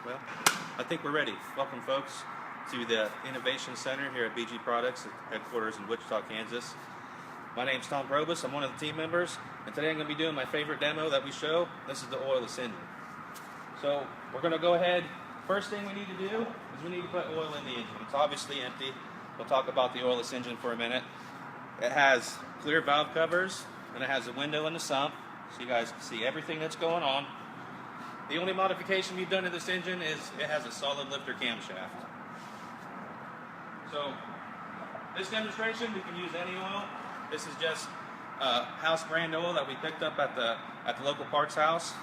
Well, I think we're ready. Welcome, folks, to the Innovation Center here at BG Products at headquarters in Wichita, Kansas. My name's Tom Probus. I'm one of the team members, and today I'm going to be doing my favorite demo that we show. This is the oilless engine. So we're going to go ahead. First thing we need to do is we need to put oil in the engine. It's obviously empty. We'll talk about the oilless engine for a minute. It has clear valve covers, and it has a window in the sump, so you guys can see everything that's going on. The only modification we've done to this engine is it has a solid lifter camshaft. So this demonstration, we can use any oil. This is just house brand oil that we picked up at the local parts house,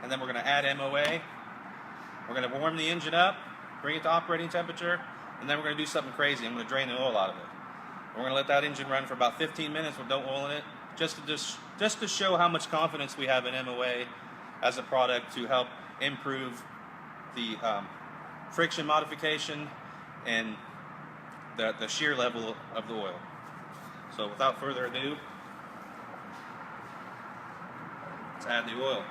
and then we're going to add MOA. We're going to warm the engine up, bring it to operating temperature, and then we're going to do something crazy. I'm going to drain the oil out of it. We're going to let that engine run for about 15 minutes with no oil in it, just to show how much confidence we have in MOA as a product to help improve the friction modification and the shear level of the oil. So without further ado, let's add the oil.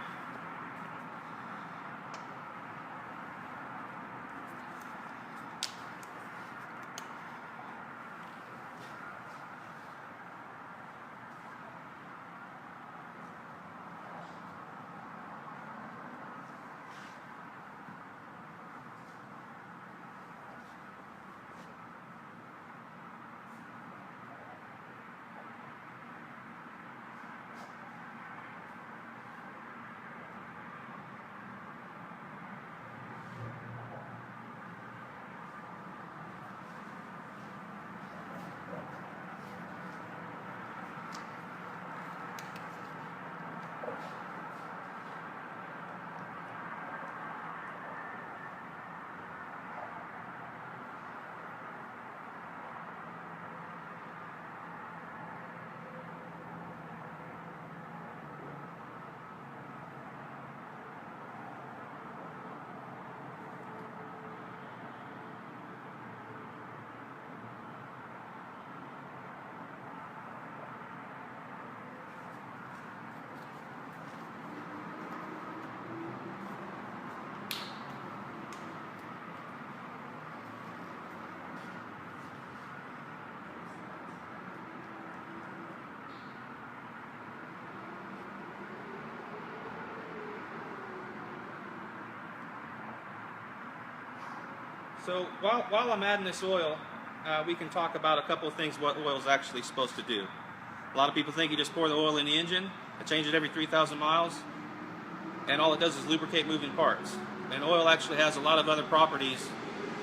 So while I'm adding this oil, we can talk about a couple of things what oil is actually supposed to do. A lot of people think you just pour the oil in the engine, and change it every 3,000 miles, and all it does is lubricate moving parts. And oil actually has a lot of other properties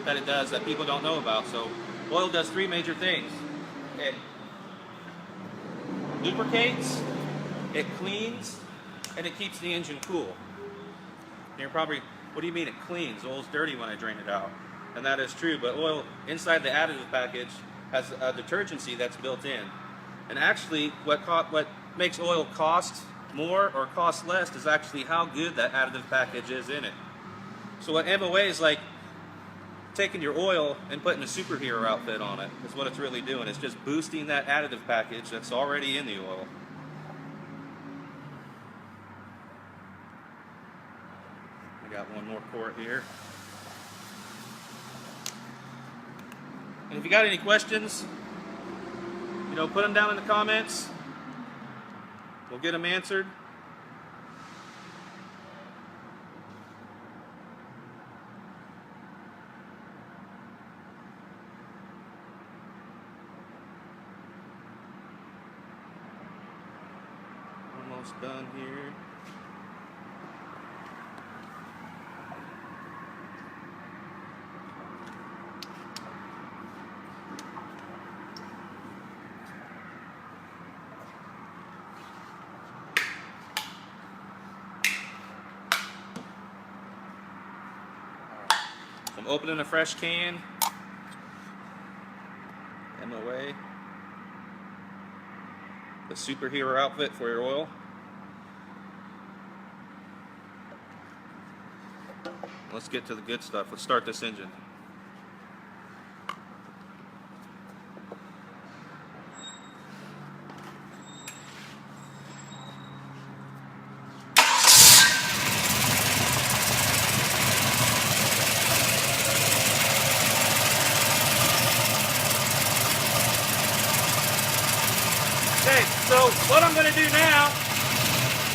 that it does that people don't know about. So oil does three major things. It lubricates, it cleans, and it keeps the engine cool. And you're probably, what do you mean it cleans? Oil's dirty when I drain it out. And that is true, but oil inside the additive package has a detergency that's built in. And actually, what makes oil cost more or cost less is actually how good that additive package is in it. So what MOA is like taking your oil and putting a superhero outfit on it is what it's really doing. It's just boosting that additive package that's already in the oil. I got one more quart here. And if you got any questions, put them down in the comments. We'll get them answered. Almost done here. I'm opening a fresh can. MOA. The superhero outfit for your oil. Let's get to the good stuff. Let's start this engine. Okay, so what I'm going to do now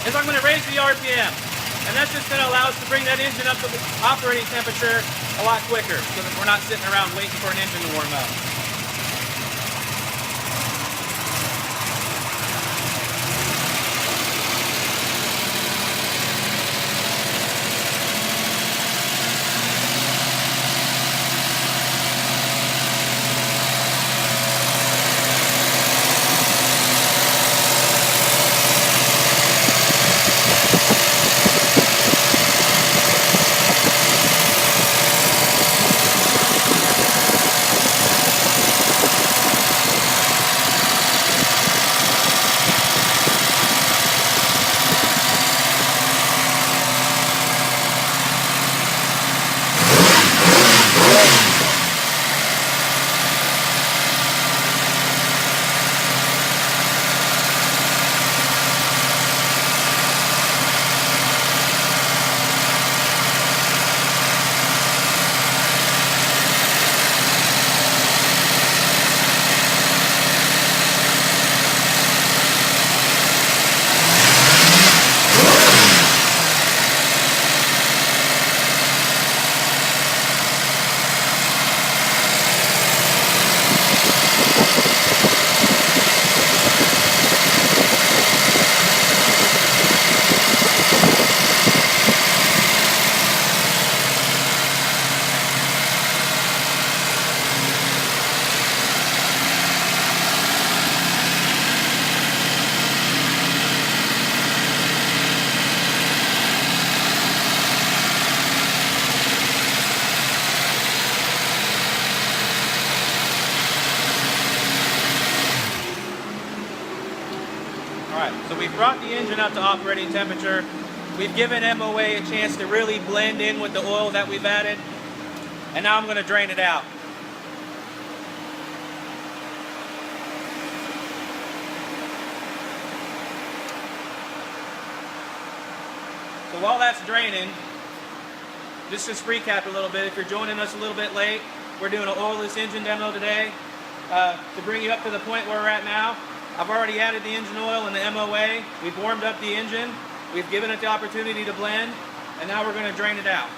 is I'm going to raise the RPM. And that's just going to allow us to bring that engine up to the operating temperature a lot quicker so that we're not sitting around waiting for an engine to warm up. Alright, so we've brought the engine up to operating temperature. We've given MOA a chance to really blend in with the oil that we've added. And now I'm going to drain it out. So while that's draining, just recap a little bit. If you're joining us a little bit late, we're doing an oilless engine demo today. To bring you up to the point where we're at now, I've already added the engine oil and the MOA. We've warmed up the engine. We've given it the opportunity to blend, and now we're going to drain it out.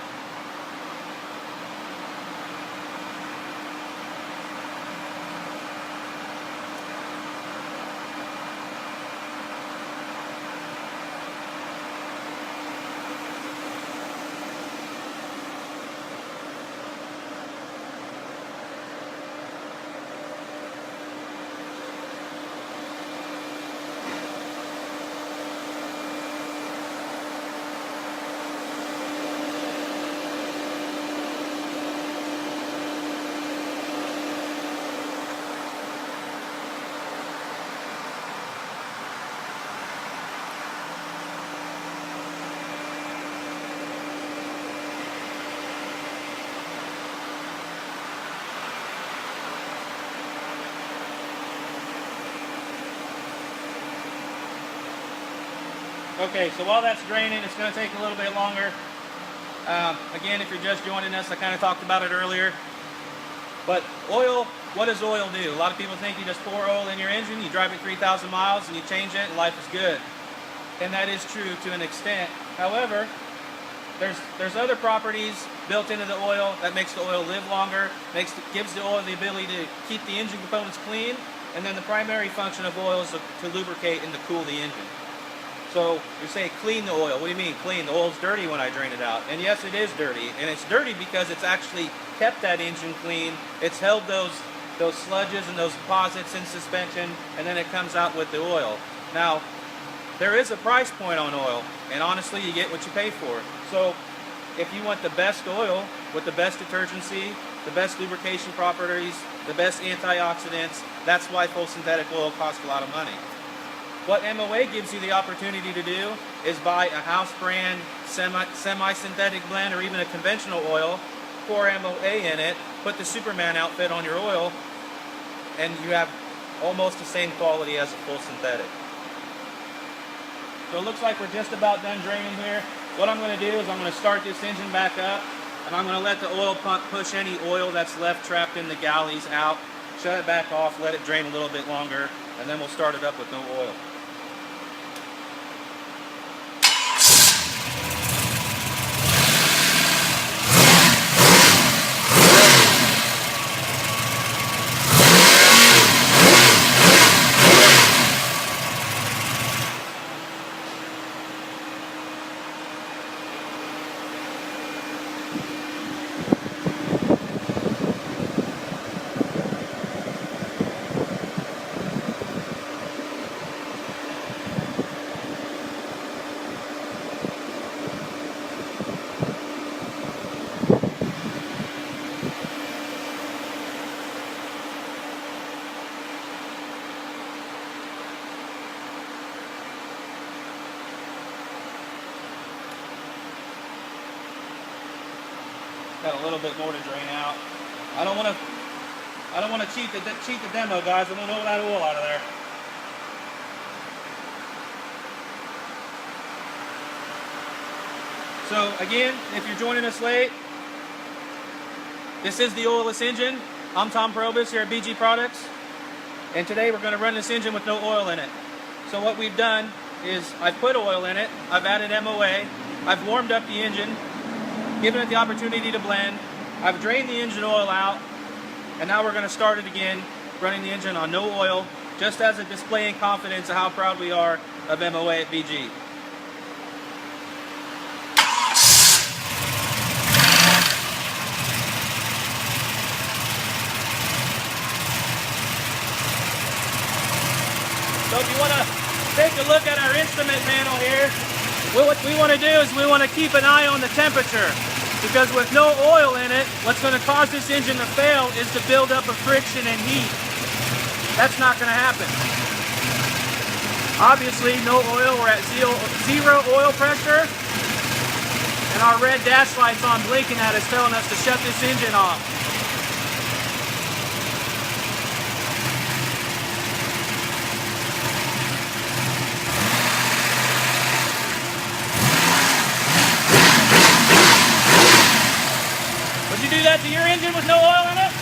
Okay, so while that's draining, it's going to take a little bit longer. Again, if you're just joining us, I kind of talked about it earlier. But oil, what does oil do? A lot of people think you just pour oil in your engine, you drive it 3,000 miles, and you change it, and life is good. And that is true to an extent. However, there's other properties built into the oil that makes the oil live longer, gives the oil the ability to keep the engine components clean, and then the primary function of oil is to lubricate and to cool the engine. So you say clean the oil. What do you mean clean? The oil's dirty when I drain it out. And yes, it is dirty. And it's dirty because it's actually kept that engine clean. It's held those sludges and those deposits in suspension, and then it comes out with the oil. Now, there is a price point on oil, and honestly, you get what you pay for. So if you want the best oil with the best detergency, the best lubrication properties, the best antioxidants, that's why full synthetic oil costs a lot of money. What MOA gives you the opportunity to do is buy a house brand semi-synthetic blend or even a conventional oil, pour MOA in it, put the Superman outfit on your oil, and you have almost the same quality as a full synthetic. So it looks like we're just about done draining here. What I'm going to do is I'm going to start this engine back up, and I'm going to let the oil pump push any oil that's left trapped in the galleys out, shut it back off, let it drain a little bit longer, and then we'll start it up with no oil. Got a little bit more to drain out. I don't want to cheat the demo, guys. I'm gonna know that oil out of there. So again, if you're joining us late, this is the oilless engine. I'm Tom Probus here at BG Products, and today we're going to run this engine with no oil in it. So what we've done is I've put oil in it, I've added MOA, I've warmed up the engine, given it the opportunity to blend, I've drained the engine oil out, and now we're going to start it again, running the engine on no oil, just as a display and confidence of how proud we are of MOA at BG. So if you want to take a look at our instrument panel here, what we want to do is we want to keep an eye on the temperature, because with no oil in it, what's going to cause this engine to fail is the buildup of friction and heat. That's not going to happen. Obviously, no oil, we're at zero oil pressure, and our red dash light's on blinking at us, telling us to shut this engine off. Would you do that to your engine with no oil in it?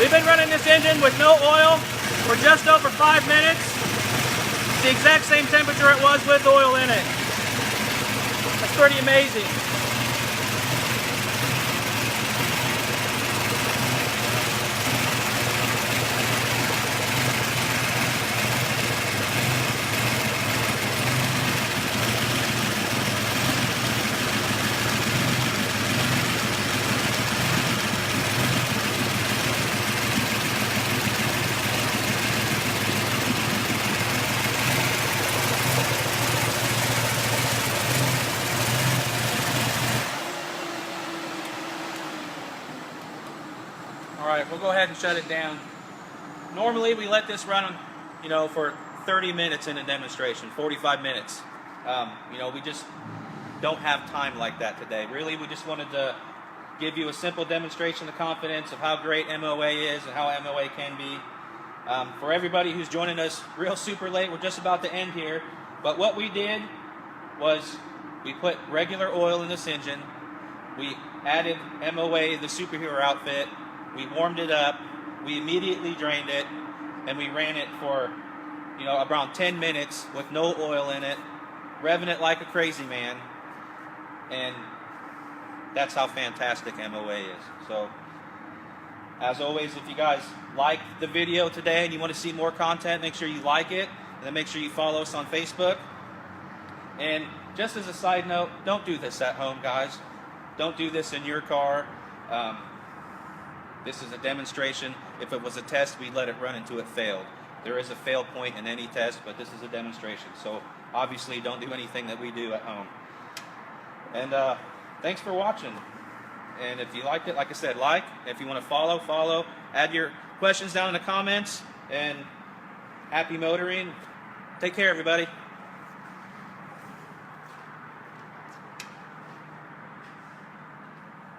We've been running this engine with no oil for just over 5 minutes. It's the exact same temperature it was with oil in it. That's pretty amazing. Alright, we'll go ahead and shut it down. Normally we let this run, for 30 minutes in a demonstration, 45 minutes. We just don't have time like that today. Really, we just wanted to give you a simple demonstration of confidence of how great MOA is and how MOA can be. For everybody who's joining us real super late, we're just about to end here. But what we did was we put regular oil in this engine. We added MOA, the superhero outfit. We warmed it up, we immediately drained it, and we ran it for, around 10 minutes with no oil in it, revving it like a crazy man, and that's how fantastic MOA is. So, as always, if you guys liked the video today and you want to see more content, make sure you like it, and then make sure you follow us on Facebook. And just as a side note, don't do this at home, guys. Don't do this in your car. This is a demonstration. If it was a test, we'd let it run until it failed. There is a fail point in any test, but this is a demonstration. So obviously don't do anything that we do at home. And thanks for watching. And if you liked it, like I said, like. If you want to follow. Add your questions down in the comments. And happy motoring. Take care, everybody.